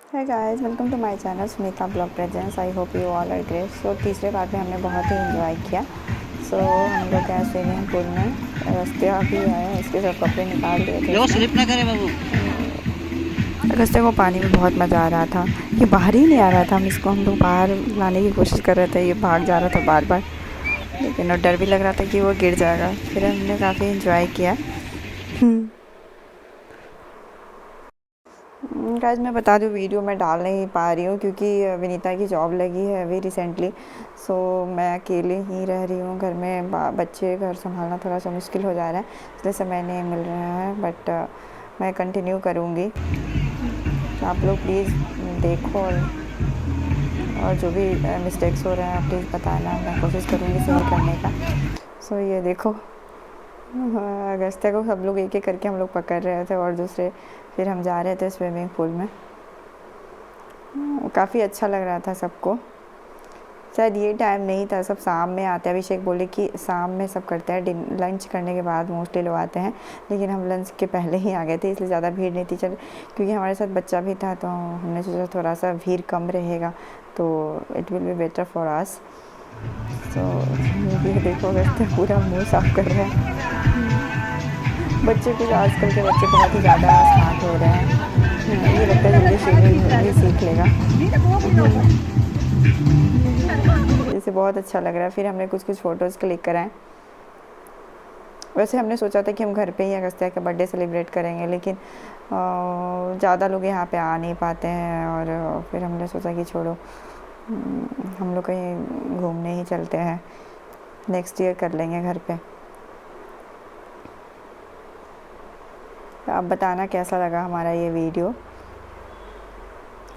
Hi guys, welcome to my channel Sunita blog presents. I hope you all are great. So तीसरे part में हमने बहुत ही enjoy किया। हम लोग गए स्विमिंग पूल में। रस्ते भी आए, उसके सब कपड़े निकाल लिए थे। देखो स्लिप ना करे बाबू। रस्ते को पानी में बहुत मज़ा आ रहा था। ये बाहर ही नहीं आ रहा था, हम लोग बाहर लाने की कोशिश कर रहे थे। ये भाग जा रहा था बार बार, लेकिन और डर भी लग रहा था कि वो गिर जाएगा। फिर हमने काफ़ी एंजॉय किया। गाइस, मैं बता दूँ, वीडियो मैं डाल नहीं पा रही हूँ क्योंकि विनीता की जॉब लगी है अभी रिसेंटली। सो मैं अकेले ही रह रही हूँ घर में। बच्चे घर संभालना थोड़ा सा मुश्किल हो जा रहा है, इसलिए समय नहीं मिल रहा है। बट मैं कंटिन्यू करूँगी। आप लोग प्लीज़ देखो, और जो भी मिस्टेक्स हो रहे हैं आप प्लीज़ बताना। मैं कोशिश करूँगी सही करने का। सो ये देखो, अगस्त्य को सब लोग एक एक करके हम लोग पकड़ रहे थे, और दूसरे फिर हम जा रहे थे स्विमिंग पूल में। काफ़ी अच्छा लग रहा था सबको। शायद ये टाइम नहीं था, सब शाम में आते हैं। अभिषेक बोले कि शाम में सब करते हैं, लंच करने के बाद मोस्टली लोग आते हैं। लेकिन हम लंच के पहले ही आ गए थे, इसलिए ज़्यादा भीड़ नहीं थी। चल, क्योंकि हमारे साथ बच्चा भी था, तो हमने सोचा थोड़ा सा भीड़ कम रहेगा, तो it will be better for us. तो ये देखो, वैसे पूरा मुँह साफ कर रहे हैं। बच्चे कुछ आजकल के बच्चे बहुत ही ज़्यादा स्मार्ट हो रहे हैं। ये लगता है जल्दी स्विमिंग भी सीख लेगा। इसे बहुत अच्छा लग रहा है। फिर हमने कुछ कुछ फ़ोटोज़ क्लिक कराएं। वैसे हमने सोचा था कि हम घर पे ही अगस्त्या का बर्थडे सेलिब्रेट करेंगे, लेकिन ज़्यादा लोग यहाँ पे आ नहीं पाते हैं। और फिर हमने सोचा कि छोड़ो, हम लोग कहीं घूमने ही चलते हैं। नेक्स्ट ईयर कर लेंगे घर पे। आप बताना कैसा लगा हमारा ये वीडियो।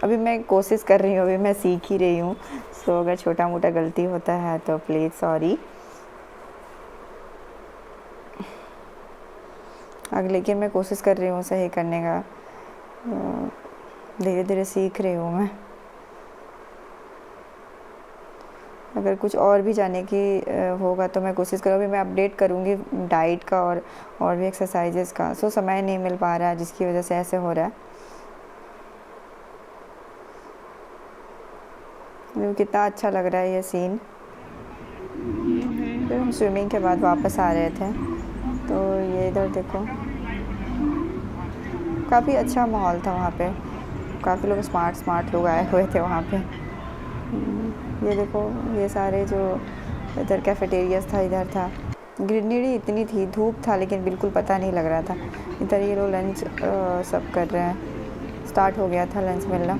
अभी मैं कोशिश कर रही हूँ, अभी मैं सीख ही रही हूँ। सो अगर छोटा मोटा गलती होता है तो प्लीज़ सॉरी। लेकिन मैं कोशिश कर रही हूँ सही करने का। धीरे धीरे सीख रही हूँ मैं। अगर कुछ और भी जाने की होगा तो मैं कोशिश करूँगी। मैं अपडेट करूँगी डाइट का और भी एक्सरसाइजेस का। सो समय नहीं मिल पा रहा है, जिसकी वजह से ऐसे हो रहा है। कितना अच्छा लग रहा है ये सीन। फिर हम स्विमिंग के बाद वापस आ रहे थे, तो ये इधर देखो, काफ़ी अच्छा माहौल था वहाँ पे। काफ़ी लोग स्मार्ट लोग आए हुए थे वहाँ पे। ये देखो, ये सारे जो इधर कैफेटेरियाज था, इधर था। ग्रीनरी इतनी थी, धूप था, लेकिन बिल्कुल पता नहीं लग रहा था। इधर ये लोग लंच सब कर रहे हैं। स्टार्ट हो गया था लंच मिलना।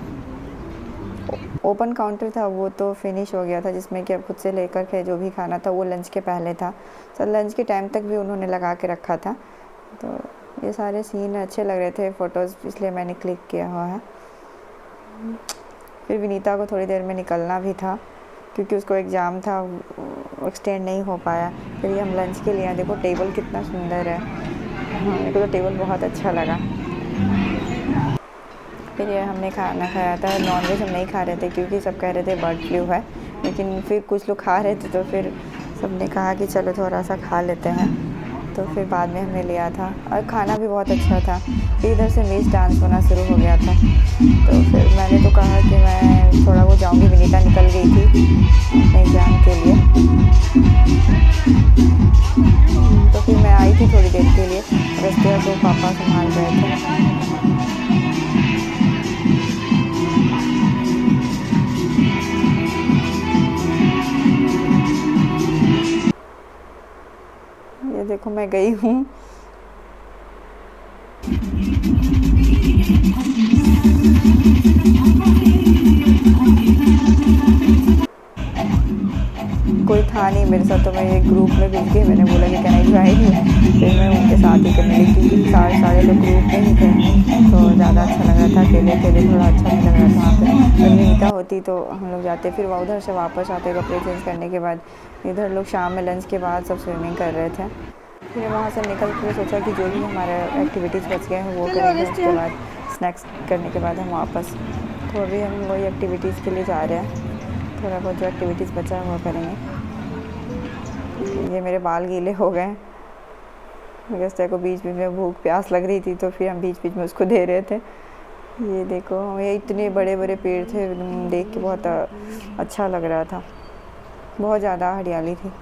ओपन काउंटर था, वो तो फिनिश हो गया था, जिसमें कि अब खुद से लेकर के जो भी खाना था वो लंच के पहले था। सर लंच के टाइम तक भी उन्होंने लगा के रखा था। तो ये सारे सीन अच्छे लग रहे थे, फ़ोटोज़, इसलिए मैंने क्लिक किया हुआ है। फिर विनीता को थोड़ी देर में निकलना भी था, क्योंकि उसको एग्ज़ाम था, एक्सटेंड नहीं हो पाया। फिर ये हम लंच के लिए आए। देखो टेबल कितना सुंदर है। हाँ, मेरे को तो टेबल बहुत अच्छा लगा। फिर ये हमने खाना खाया था। नॉनवेज हम नहीं खा रहे थे क्योंकि सब कह रहे थे बर्ड फ्लू है, लेकिन फिर कुछ लोग खा रहे थे, तो फिर सबने कहा कि चलो थोड़ा सा खा लेते हैं। तो फिर बाद में हमने लिया था, और खाना भी बहुत अच्छा था। फिर इधर से मिस डांस होना शुरू हो गया था, तो फिर मैंने तो कहा कि मैं थोड़ा वो जाऊंगी। विनीता निकल गई थी अपने एग्ज़ाम के लिए, तो फिर मैं आई थी थोड़ी देर के लिए। रस्ते को पापा संभाल रहे थे। ये देखो, मैं गई हूँ। कोई था नहीं मेरे साथ, तो मैं एक ग्रुप में भेज के मैंने बोला कि कैन आई ज्वाइन यू। फिर मैं उनके साथ ही करने लगी, क्योंकि सारे लोग ग्रुप में ही थे, तो ज़्यादा अच्छा लग रहा था। अकेले अकेले थोड़ा अच्छा नहीं लग रहा था वहाँ पे। अगर विनीता होती तो हम लोग जाते। फिर वह उधर से वापस आते कपड़े चेंज करने के बाद। इधर लोग शाम में लंच के बाद सब स्विमिंग कर रहे थे। फिर वहाँ से निकल के सोचा कि जो भी हमारे एक्टिविटीज़ बच गए हैं वो करेंगे। उसके बाद स्नैक्स करने के बाद हम वापस, तो अभी हम वही एक्टिविटीज़ के लिए जा रहे हैं। थोड़ा बहुत जो एक्टिविटीज़ बचा है वो करेंगे। ये मेरे बाल गीले हो गए। अगस्त्या को बीच बीच में भूख प्यास लग रही थी, तो फिर हम बीच बीच में उसको दे रहे थे। ये देखो, ये इतने बड़े बड़े पेड़ थे, देख के बहुत अच्छा लग रहा था, बहुत ज़्यादा हरियाली थी।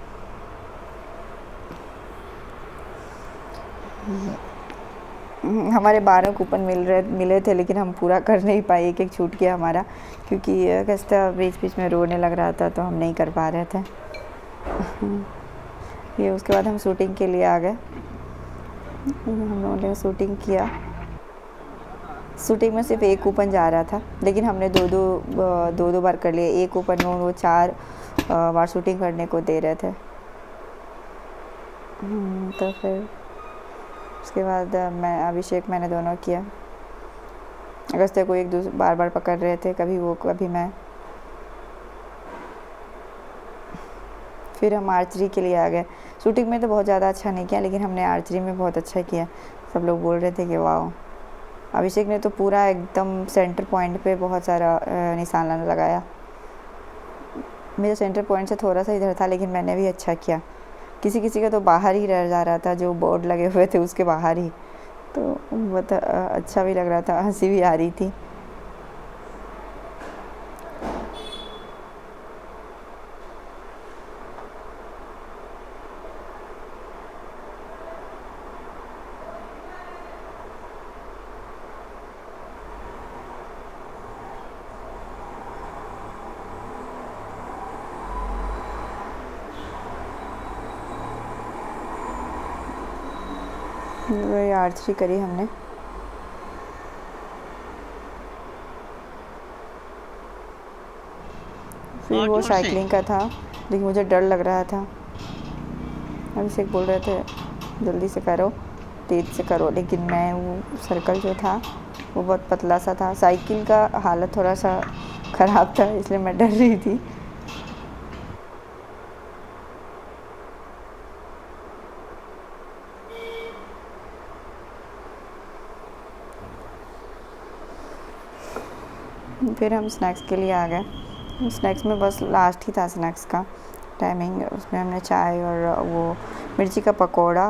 हमारे 12 कूपन मिले थे, लेकिन हम पूरा कर नहीं पाए, एक एक छूट गया हमारा, क्योंकि कस्ता बीच बीच में रोने लग रहा था, तो हम नहीं कर पा रहे थे। ये उसके बाद हम शूटिंग के लिए आ गए। हम लोगों ने शूटिंग किया। शूटिंग में सिर्फ एक कूपन जा रहा था, लेकिन हमने दो बार कर लिए। एक कूपन में वो 4 बार शूटिंग करने को दे रहे थे। तो फिर उसके बाद मैंने दोनों किया। अगस्त्य को एक दूसरे बार पकड़ रहे थे, कभी वो कभी मैं। फिर हम आर्चरी के लिए आ गए। शूटिंग में तो बहुत ज़्यादा अच्छा नहीं किया, लेकिन हमने आर्चरी में बहुत अच्छा किया। सब लोग बोल रहे थे कि वाह। अभिषेक ने तो पूरा एकदम सेंटर पॉइंट पे बहुत सारा निशाना लगाया। मेरा सेंटर पॉइंट से थोड़ा सा इधर था, लेकिन मैंने भी अच्छा किया। किसी किसी का तो बाहर ही रह जा रहा था, जो बोर्ड लगे हुए थे उसके बाहर ही। तो बहुत अच्छा भी लग रहा था, हंसी भी आ रही थी। वही आर्चरी करी हमने। फिर वो साइकिलिंग का था, लेकिन मुझे डर लग रहा था। अभिषेक बोल रहे थे जल्दी से करो, तेज से करो, लेकिन मैं वो सर्कल जो था वो बहुत पतला सा था। साइकिल का हालत थोड़ा सा ख़राब था, इसलिए मैं डर रही थी। फिर हम स्नैक्स के लिए आ गए। स्नैक्स में बस लास्ट ही था स्नैक्स का टाइमिंग। उसमें हमने चाय और वो मिर्ची का पकोड़ा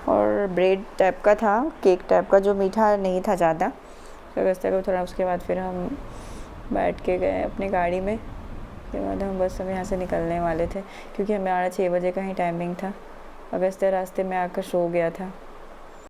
और ब्रेड टाइप का था, केक टाइप का, जो मीठा नहीं था ज़्यादा। तो रास्ते को थोड़ा, उसके बाद फिर हम बैठ के गए अपनी गाड़ी में। उसके बाद हम बस हम यहाँ से निकलने वाले थे, क्योंकि हमारा 6 बजे का ही टाइमिंग था। अगस्त्य रास्ते में आकर सो गया था।